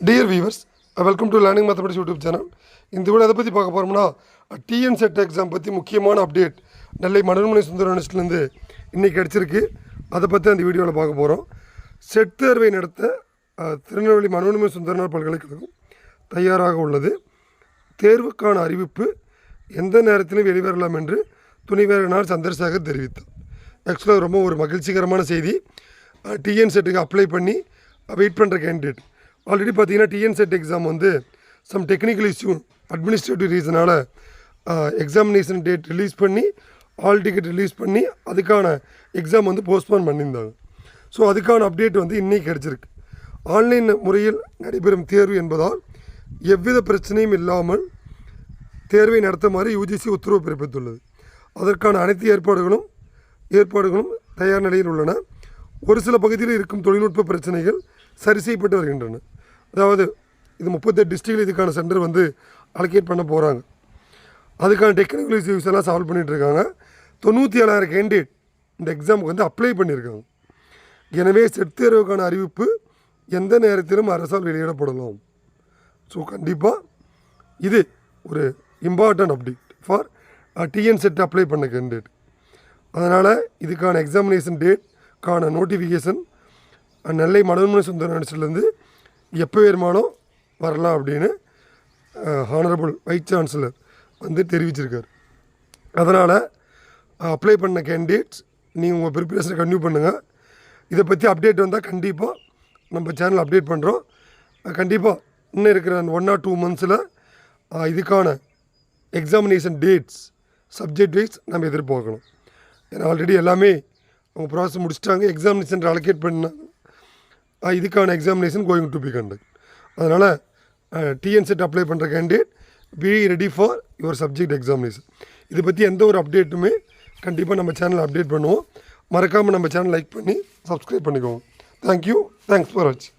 Dear viewers, welcome to Learning Mathematics YouTube channel. இந்த video எதை பற்றி பார்க்க போகிறோம்னா டிஎன் செட் எக்ஸாம் பற்றி முக்கியமான அப்டேட் நெல்லை மனோன்மணி சுந்தர யூனிவர்சிட்டிலேருந்து இன்றைக்கி கிடச்சிருக்கு. அதை பற்றி அந்த வீடியோவில் பார்க்க போகிறோம். செட் தேர்வை நடத்த திருநெல்வேலி மனோன்மணி சுந்தரனார் பல்கலைக்கழகம் தயாராக உள்ளது. தேர்வுக்கான அறிவிப்பு எந்த நேரத்திலும் வெளிவரலாம் என்று துணைவேந்தர் சந்திரசேகர் தெரிவித்தார். ஆக்சுவலாக ரொம்ப ஒரு மகிழ்ச்சிகரமான செய்தி. டிஎன் செட்டுக்கு அப்ளை பண்ணி வெயிட் பண்ணுற கேண்டிடேட் ஆல்ரெடி பார்த்தீங்கன்னா டிஎன் செட் எக்ஸாம் வந்து சம் டெக்னிக்கல் இஷ்யூ அட்மினிஸ்ட்ரேட்டிவ் ரீசனால் எக்ஸாமினேஷன் டேட் ரிலீஸ் பண்ணி ஆல் டிக்கெட் ரிலீஸ் பண்ணி அதுக்கான எக்ஸாம் வந்து போஸ்ட்போன் பண்ணியிருந்தாங்க. ஸோ அதுக்கான அப்டேட் வந்து இன்றைக்கி கிடச்சிருக்கு. ஆன்லைன் முறையில் நடைபெறும் தேர்வு என்பதால் எவ்வித பிரச்சனையும் இல்லாமல் தேர்வை நடத்துமாறு யூஜிசி உத்தரவு பிறப்பித்துள்ளது. அதற்கான அனைத்து ஏற்பாடுகளும் தயார் நிலையில் உள்ளன. ஒரு சில பகுதியில் இருக்கும் தொழில்நுட்ப பிரச்சனைகள் சரி செய்யப்பட்டு வருகின்றன. அதாவது இது 38 டிஸ்ட்ரிக்டில் இதுக்கான சென்டர் வந்து அலோகேட் பண்ண போகிறாங்க. அதுக்கான டெக்னிக்கல் இஷ்யூஸ் எல்லாம் சால்வ் பண்ணிகிட்ருக்காங்க. 97,000 கேண்டிடேட் இந்த எக்ஸாமுக்கு வந்து அப்ளை பண்ணியிருக்காங்க. எனவே செட் தேர்வுக்கான அறிவிப்பு எந்த நேரத்திலும் அரசால் வெளியிடப்படலாம். ஸோ கண்டிப்பாக இது ஒரு important update for TN SET apply பண்ண கேண்டிடேட். அதனால் இதுக்கான எக்ஸாமினேஷன் டேட்கான நோட்டிஃபிகேஷன் நெல்லை மனோன்மணி சுந்தர யூனிவர்சிட்டிலேருந்து எப்போ வேணுமானோ வரலாம் அப்படின்னு ஹானரபிள் வைஸ் சான்சலர் வந்து தெரிவிச்சிருக்கார். அதனால் அப்ளை பண்ண கேண்டிடேட்ஸ் நீங்கள் உங்கள் ப்ரிப்பரேஷனை கன்டினியூ பண்ணுங்கள். இதை பற்றி அப்டேட் வந்தால் கண்டிப்பாக நம்ம சேனல் அப்டேட் பண்ணுறோம். கண்டிப்பாக இன்னும் இருக்கிற 1 or 2 மந்த்ஸில் இதுக்கான எக்ஸாமினேஷன் டேட்ஸ் சப்ஜெக்ட் வைஸ் நம்ம எதிர்பார்க்கணும். ஏன்னா ஆல்ரெடி எல்லாமே அவங்க ப்ராசஸ் முடிச்சிட்டாங்க. எக்ஸாமினேஷன் அலோகேட் பண்ணாங்க. இதுக்கான examination going to be conduct. அதனால் டிஎன் செட் அப்ளை பண்ணுற candidate be ready for your subject examination. இதை பற்றி எந்த ஒரு அப்டேட்டுமே கண்டிப்பாக நம்ம சேனலில் அப்டேட் பண்ணுவோம். மறக்காமல் நம்ம சேனல் லைக் பண்ணி சப்ஸ்கிரைப் பண்ணிக்கோங்க. தேங்க்யூ. தேங்க்ஸ் ஃபார் வாட்சிங்.